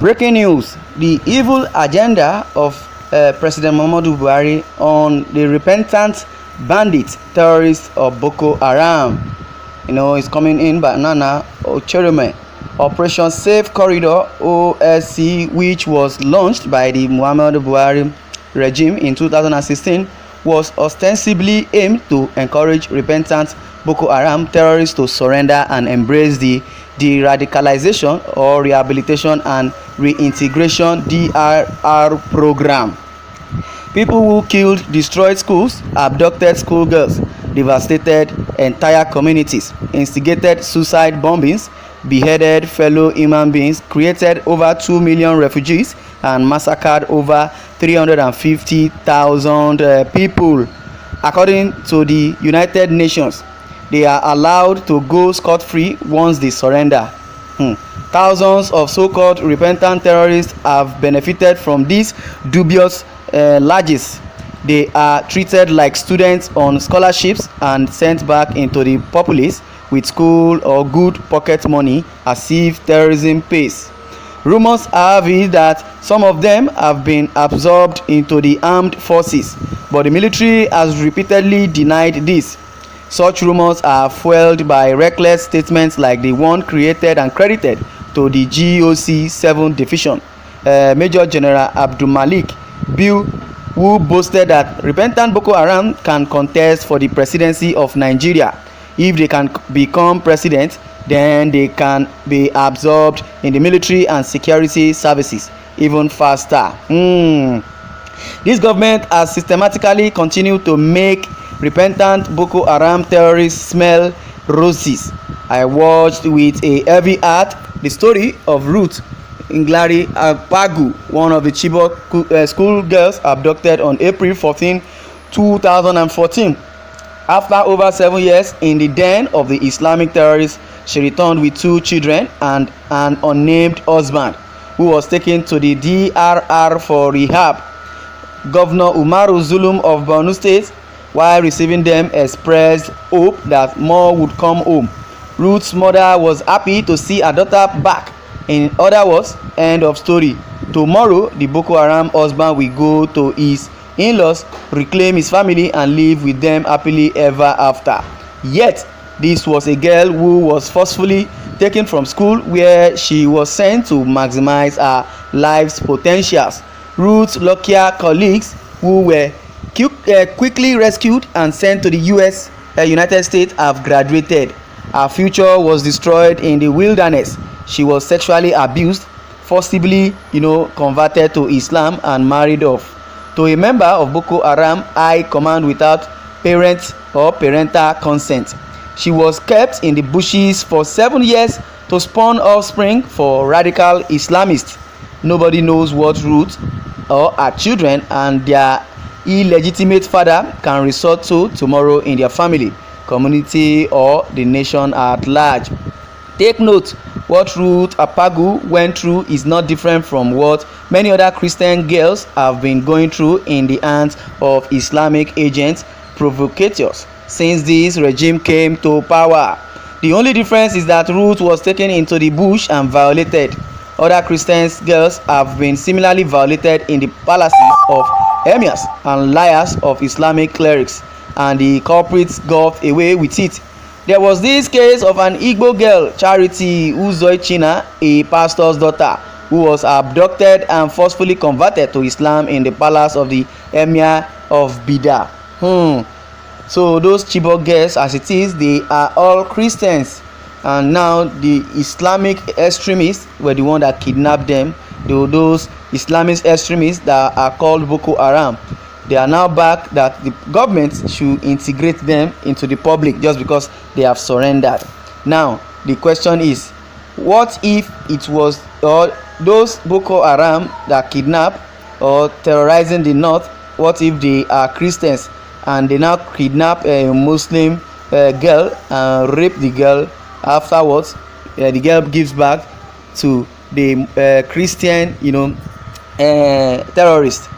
Breaking news: the evil agenda of President Muhammadu Buhari on the repentant bandits, terrorists of Boko Haram. Is coming in by Nana Ochereme. Operation Safe Corridor (OSC), which was launched by the Muhammadu Buhari regime in 2016, was ostensibly aimed to encourage repentant Boko Haram terrorists to surrender and embrace the de-radicalization or rehabilitation and reintegration (DRR) program. People who killed, destroyed schools, abducted schoolgirls, devastated entire communities, instigated suicide bombings, beheaded fellow human beings, created over 2 million refugees, and massacred over 350,000 people. According to the United Nations, they are allowed to go scot-free once they surrender. Thousands of so-called repentant terrorists have benefited from these dubious largesse. They are treated like students on scholarships and sent back into the populace with school or good pocket money as if terrorism pays. Rumors have it that some of them have been absorbed into the armed forces, but the military has repeatedly denied this. Such rumors are fueled by reckless statements like the one created and credited to the GOC 7 Division, Major General Abdulmalik Bill, who boasted that repentant Boko Haram can contest for the presidency of Nigeria. If they can become president, then they can be absorbed in the military and security services even faster. This government has systematically continued to make repentant Boko Haram terrorists smell roses. I watched with a heavy heart the story of Ruth Nglari Akpagu, one of the Chibok school girls abducted on April 14, 2014. After over 7 years in the den of the Islamic terrorists, she returned with 2 children and an unnamed husband, who was taken to the DRR for rehab. Governor Umaru Zulum of Borno State, while receiving them, expressed hope that more would come home. Ruth's mother was happy to see her daughter back. In other words, end of story. Tomorrow, the Boko Haram husband will go to his in-laws, reclaim his family, and live with them happily ever after. Yet, this was a girl who was forcefully taken from school, where she was sent to maximize her life's potentials. Ruth's luckier colleagues, who were quickly rescued and sent to the United States, have graduated. Her future was destroyed in the wilderness. She was sexually abused, forcibly converted to Islam, and married off to a member of Boko Haram high command without parent or parental consent. She was kept in the bushes for 7 years to spawn offspring for radical Islamists. Nobody knows what Ruth or her children and their illegitimate father can resort to tomorrow in their family, community, or the nation at large. Take note, what Ruth Akpagu went through is not different from what many other Christian girls have been going through in the hands of Islamic agents, provocateurs, since this regime came to power. The only difference is that Ruth was taken into the bush and violated. Other Christian girls have been similarly violated in the palaces of emirs and liars of Islamic clerics, and the culprits got away with it. There was this case of an Igbo girl, Charity Uzoichina, a pastor's daughter, who was abducted and forcefully converted to Islam in the palace of the emir of Bida. So those Chibok girls, as it is, they are all Christians, and now the Islamic extremists were the one that kidnapped them. Those Islamist extremists that are called Boko Haram, they are now back that the government should integrate them into the public just because they have surrendered. Now the question is, what if it was those Boko Haram that kidnap or terrorizing the north? What if they are Christians and they now kidnap a Muslim girl and rape the girl? Afterwards, the girl gives back to the Christian terrorist.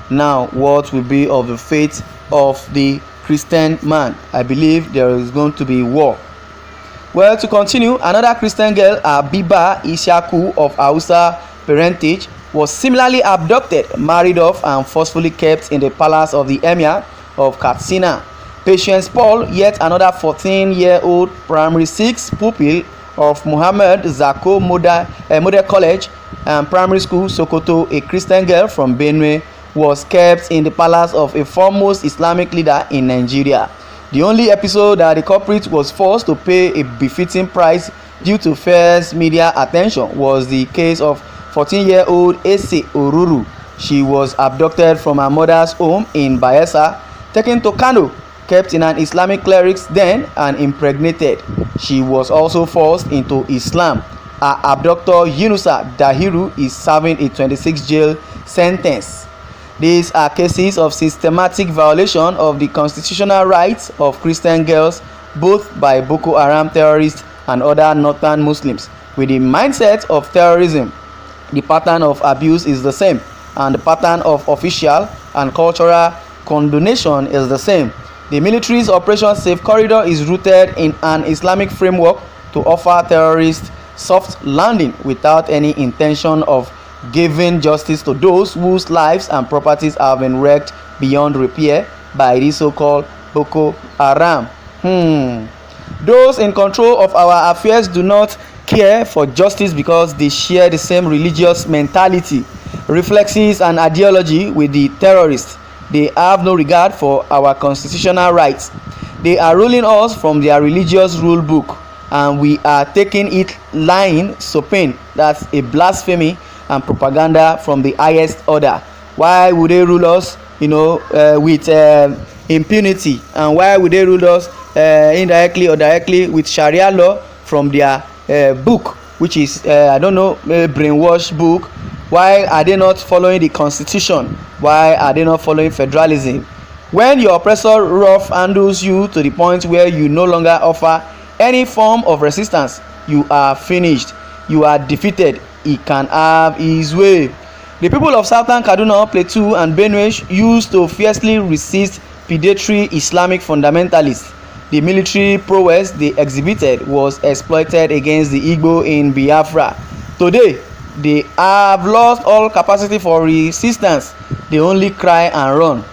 Now what will be of the fate of the Christian man? I believe there is going to be war. Well, to continue, another Christian girl, Abiba Ishaku of Hausa parentage, was similarly abducted, married off, and forcefully kept in the palace of the Emir of Katsina. Patience Paul, yet another 14-year-old primary 6 pupil of Muhammad Zako Model College and Primary School, Sokoto, a Christian girl from Benue, was kept in the palace of a foremost Islamic leader in Nigeria. The only episode that the culprit was forced to pay a befitting price due to fierce media attention was the case of 14-year-old Ese Oruru. She was abducted from her mother's home in Bayelsa, taken to Kano, kept in an Islamic cleric's den, and impregnated. She was also forced into Islam. Her abductor Yunusa Dahiru is serving a 26 jail sentence. These are cases of systematic violation of the constitutional rights of Christian girls, both by Boko Haram terrorists and other northern Muslims. With the mindset of terrorism, the pattern of abuse is the same, and the pattern of official and cultural condonation is the same. The military's Operation Safe Corridor is rooted in an Islamic framework to offer terrorists soft landing without any intention of giving justice to those whose lives and properties have been wrecked beyond repair by the so-called Boko Haram. Those in control of our affairs do not care for justice because they share the same religious mentality, reflexes, and ideology with the terrorists. They have no regard for our constitutional rights. They are ruling us from their religious rule book, and we are taking it line supine. That's a blasphemy and propaganda from the highest order. Why would they rule us, with impunity? And why would they rule us indirectly or directly with Sharia law from their book, which is a brainwash book? Why are they not following the constitution? Why are they not following federalism? When your oppressor rough handles you to the point where you no longer offer any form of resistance, you are finished. You are defeated. He can have his way. The people of Southern Kaduna, Plateau, and Benue used to fiercely resist predatory Islamic fundamentalists. The military prowess they exhibited was exploited against the Igbo in Biafra. Today, they have lost all capacity for resistance. They only cry and run.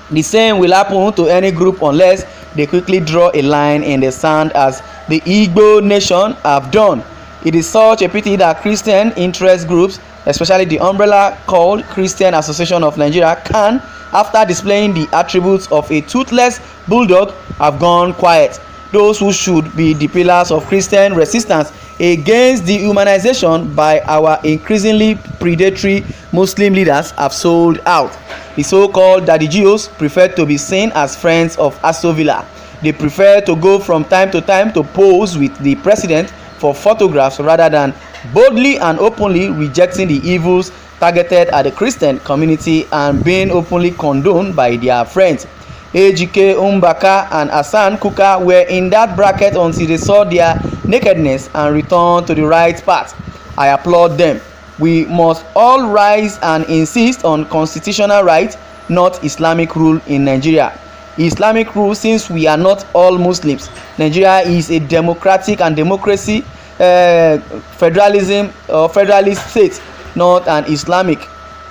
The same will happen to any group unless they quickly draw a line in the sand as the Igbo nation have done. It is such a pity that Christian interest groups, especially the umbrella called Christian Association of Nigeria, can, after displaying the attributes of a toothless bulldog, have gone quiet. Those who should be the pillars of Christian resistance against dehumanization by our increasingly predatory Muslim leaders have sold out. The so-called Daddy Geos prefer to be seen as friends of Aston Villa. They prefer to go from time to time to pose with the president for photographs rather than boldly and openly rejecting the evils targeted at the Christian community and being openly condoned by their friends. Ejike Umbaka and Hassan Kuka were in that bracket until they saw their nakedness and returned to the right path. I applaud them. We must all rise and insist on constitutional rights, not Islamic rule in Nigeria. Islamic rule, since we are not all Muslims. Nigeria is a democratic and democracy federalism or federalist state, not an Islamic.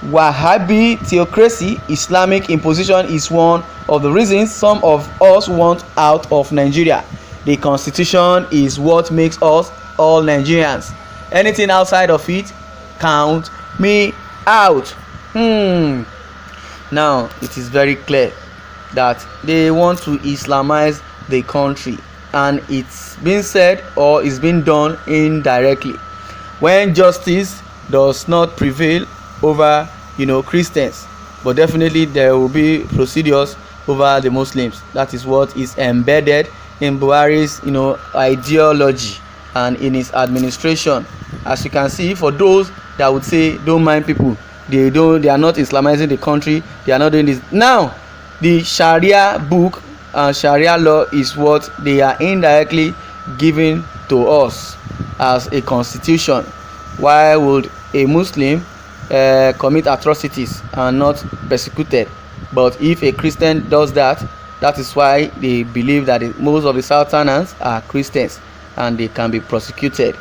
Wahhabi theocracy, Islamic imposition, is one of the reasons some of us want out of Nigeria. The constitution is what makes us all Nigerians. Anything outside of it, count me out. Now it is very clear that they want to Islamize the country, and it's been said or it's been done indirectly. When justice does not prevail over Christians, but definitely there will be procedures over the Muslims. That is what is embedded in Buhari's ideology and in his administration. As you can see, for those that would say don't mind people, they are not Islamizing the country, they are not doing this. Now the Sharia book and Sharia law is what they are indirectly giving to us as a constitution. Why would a Muslim commit atrocities and not persecuted? But if a Christian does that, that is why they believe that most of the Southerners are Christians and they can be prosecuted.